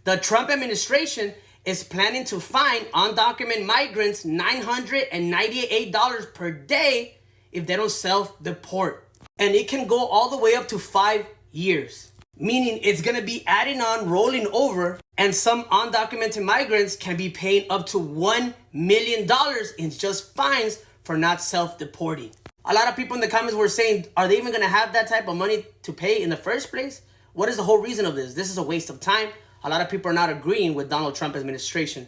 The Trump administration is planning to fine undocumented migrants $998 per day if they don't self-deport. And it can go all the way up to 5 years. Meaning it's going to be adding on, rolling over, and some undocumented migrants can be paying up to $1 million in just fines for not self-deporting. A lot of people in the comments were saying, are they even going to have that type of money to pay in the first place? What is the whole reason of this? This is a waste of time. A lot of people are not agreeing with Donald Trump administration.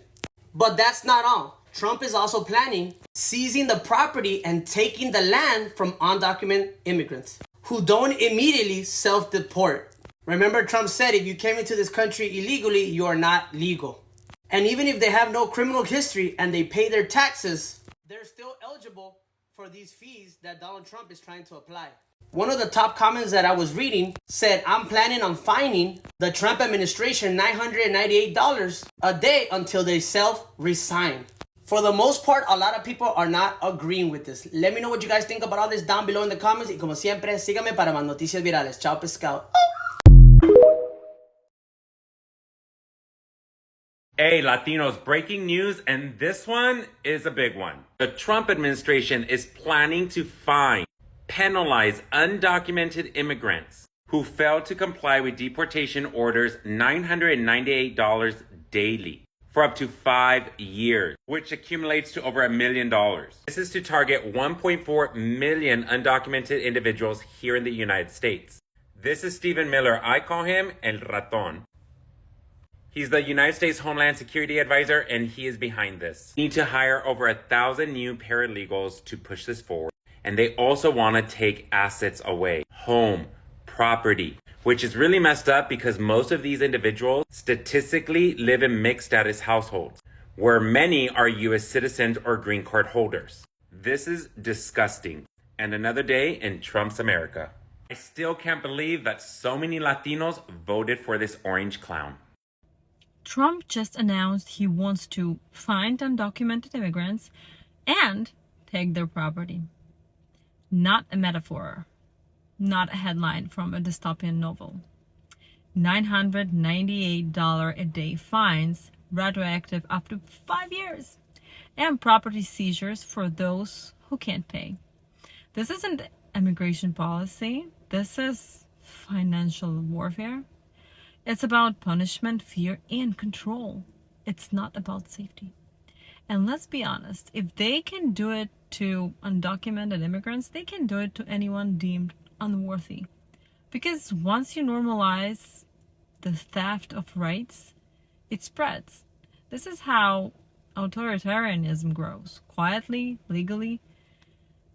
But that's not all. Trump is also planning seizing the property and taking the land from undocumented immigrants who don't immediately self-deport. Remember, Trump said if you came into this country illegally, you are not legal. And even if they have no criminal history and they pay their taxes, they're still eligible for these fees that Donald Trump is trying to apply. One of the top comments that I was reading said, I'm planning on fining the Trump administration $998 a day until they self-resign. For the most part, a lot of people are not agreeing with this. Let me know what you guys think about all this down below in the comments. Y como siempre, síganme para más noticias virales. Chao, pescado. Hey, Latinos, breaking news, and this one is a big one. The Trump administration is planning to penalize undocumented immigrants who failed to comply with deportation orders $998 daily for up to 5 years, which accumulates to over $1 million. This is to target 1.4 million undocumented individuals here in the United States. This is Stephen Miller. I call him El Raton. He's the United States Homeland Security Advisor, and he is behind this. We need to hire over 1,000 new paralegals to push this forward. And they also want to take assets away, home, property, which is really messed up because most of these individuals statistically live in mixed status households, where many are U.S. citizens or green card holders. This is disgusting. And another day in Trump's America. I still can't believe that so many Latinos voted for this orange clown. Trump just announced he wants to fine undocumented immigrants and take their property. Not a metaphor, not a headline from a dystopian novel. $998 a day fines, retroactive up to 5 years, and property seizures for those who can't pay. This isn't immigration policy. This is financial warfare. It's about punishment, fear, and control. It's not about safety. And let's be honest, if they can do it to undocumented immigrants, they can do it to anyone deemed unworthy. Because once you normalize the theft of rights, it spreads. This is how authoritarianism grows, quietly, legally,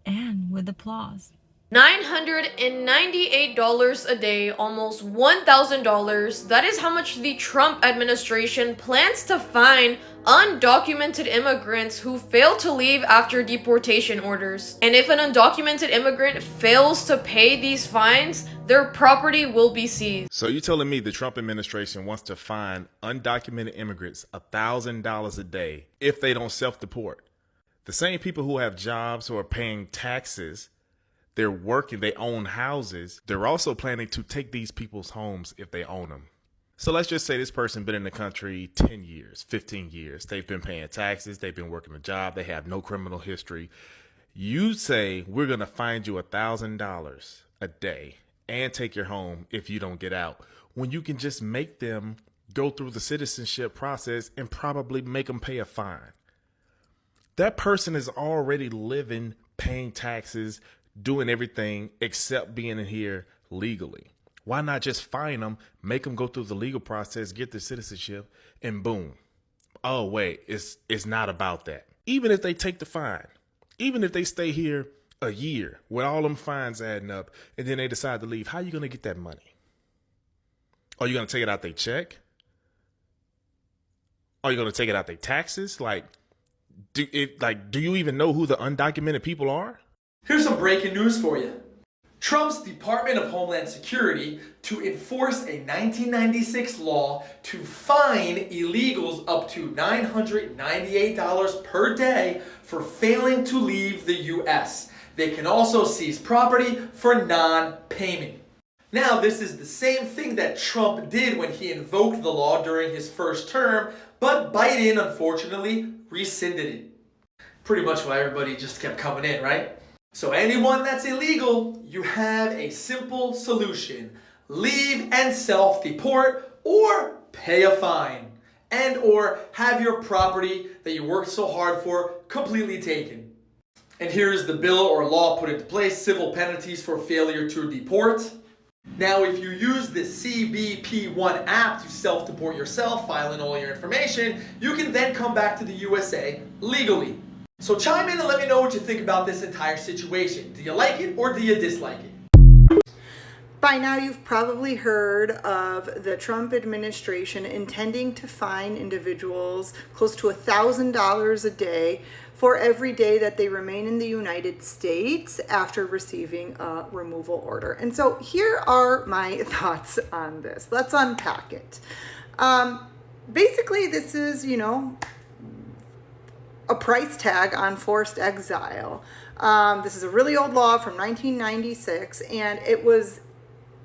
and with applause. $998 a day, almost $1,000. That is how much the Trump administration plans to fine undocumented immigrants who fail to leave after deportation orders. And if an undocumented immigrant fails to pay these fines, their property will be seized. So you're telling me the Trump administration wants to fine undocumented immigrants $1,000 a day if they don't self-deport? The same people who have jobs or are paying taxes, they're working, they own houses. They're also planning to take these people's homes if they own them. So let's just say this person been in the country 10 years, 15 years. They've been paying taxes. They've been working a job. They have no criminal history. You say we're going to find you $1,000 a day and take your home if you don't get out, when you can just make them go through the citizenship process and probably make them pay a fine. That person is already living, paying taxes, doing everything except being in here legally. Why not just fine them, make them go through the legal process, get their citizenship, and boom. Oh, wait, it's not about that. Even if they take the fine, even if they stay here a year with all them fines adding up and then they decide to leave, how are you going to get that money? Are you going to take it out their check? Are you going to take it out their taxes? Do you even know who the undocumented people are? Here's some breaking news for you. Trump's Department of Homeland Security to enforce a 1996 law to fine illegals up to $998 per day for failing to leave the U.S. They can also seize property for non-payment. Now, this is the same thing that Trump did when he invoked the law during his first term, but Biden, unfortunately, rescinded it. Pretty much why everybody just kept coming in, right? So anyone that's illegal, you have a simple solution. Leave and self-deport or pay a fine. And or have your property that you worked so hard for completely taken. And here is the bill or law put into place, civil penalties for failure to deport. Now, if you use the CBP1 app to self-deport yourself, file in all your information, you can then come back to the USA legally. So chime in and let me know what you think about this entire situation. Do you like it or do you dislike it? By now, you've probably heard of the Trump administration intending to fine individuals close to $1,000 a day for every day that they remain in the United States after receiving a removal order. And so here are my thoughts on this. Let's unpack it. Basically, this is, a price tag on forced exile. This is a really old law from 1996, and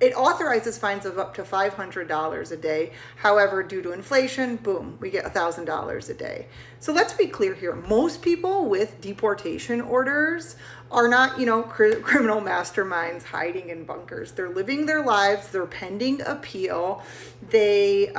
it authorizes fines of up to $500 a day. However, due to inflation, boom, we get $1,000 a day. So let's be clear here. Most people with deportation orders are not, criminal masterminds hiding in bunkers. They're living their lives. They're pending appeal. They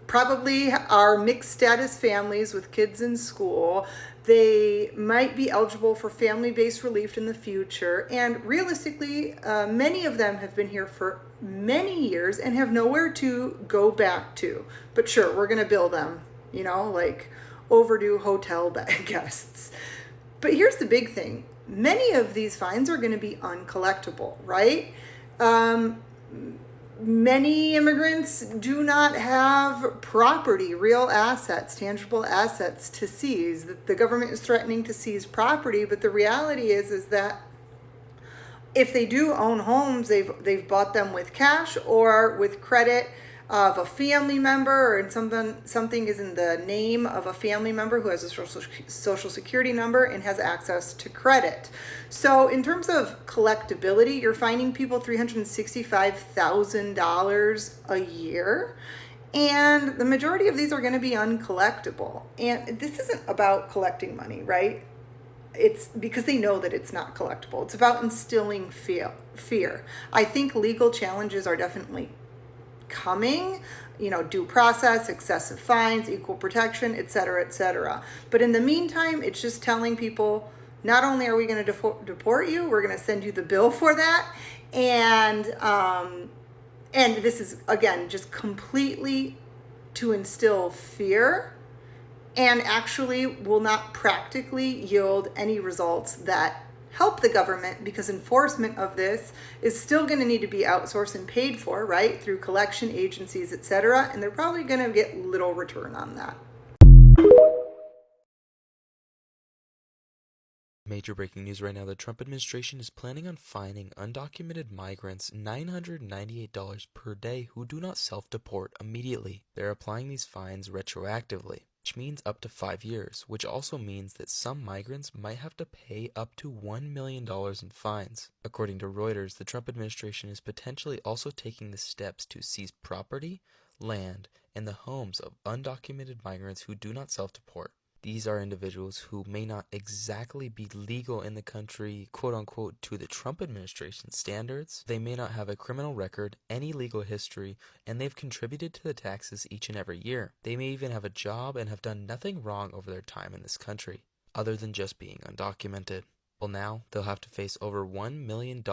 probably are mixed status families with kids in school. They might be eligible for family-based relief in the future. And realistically, many of them have been here for many years and have nowhere to go back to. But sure, we're going to bill them, like overdue hotel guests. But here's the big thing. Many of these fines are going to be uncollectible, right? Many immigrants do not have property, real assets, tangible assets to seize. The government is threatening to seize property, but the reality is that if they do own homes, they've bought them with cash or with credit of a family member, or something is in the name of a family member who has a social security number and has access to credit. So in terms of collectability, you're finding people $365,000 a year, and the majority of these are going to be uncollectible. And this isn't about collecting money, right? It's because they know that it's not collectible. It's about instilling fear. I think legal challenges are definitely coming, due process, excessive fines, equal protection, etc., etc. But in the meantime, it's just telling people, not only are we going to deport you, we're going to send you the bill for that. And this is, again, just completely to instill fear, and actually will not practically yield any results that help the government, because enforcement of this is still going to need to be outsourced and paid for, right, through collection agencies, etc., and they're probably going to get little return on that. Major breaking news right now. The Trump administration is planning on fining undocumented migrants $998 per day who do not self-deport immediately. They're applying these fines retroactively, which means up to 5 years, which also means that some migrants might have to pay up to $1 million in fines. According to Reuters, the Trump administration is potentially also taking the steps to seize property, land, and the homes of undocumented migrants who do not self-deport. These are individuals who may not exactly be legal in the country, quote-unquote, to the Trump administration standards. They may not have a criminal record, any legal history, and they've contributed to the taxes each and every year. They may even have a job and have done nothing wrong over their time in this country, other than just being undocumented. Well, now they'll have to face over $1 million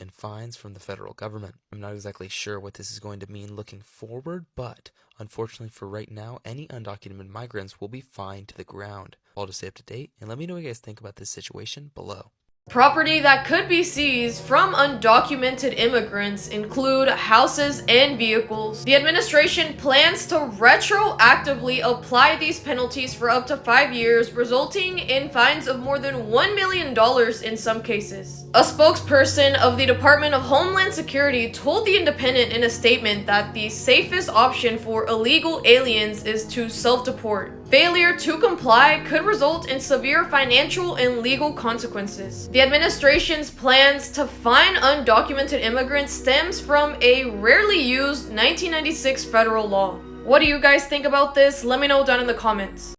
in fines from the federal government. I'm not exactly sure what this is going to mean looking forward, but unfortunately for right now, any undocumented migrants will be fined to the ground. All to stay up to date, and let me know what you guys think about this situation below. Property that could be seized from undocumented immigrants include houses and vehicles. The administration plans to retroactively apply these penalties for up to 5 years, resulting in fines of more than $1 million in some cases. A spokesperson of the Department of Homeland Security told The Independent in a statement that the safest option for illegal aliens is to self-deport. Failure to comply could result in severe financial and legal consequences. The administration's plans to fine undocumented immigrants stems from a rarely used 1996 federal law. What do you guys think about this? Let me know down in the comments.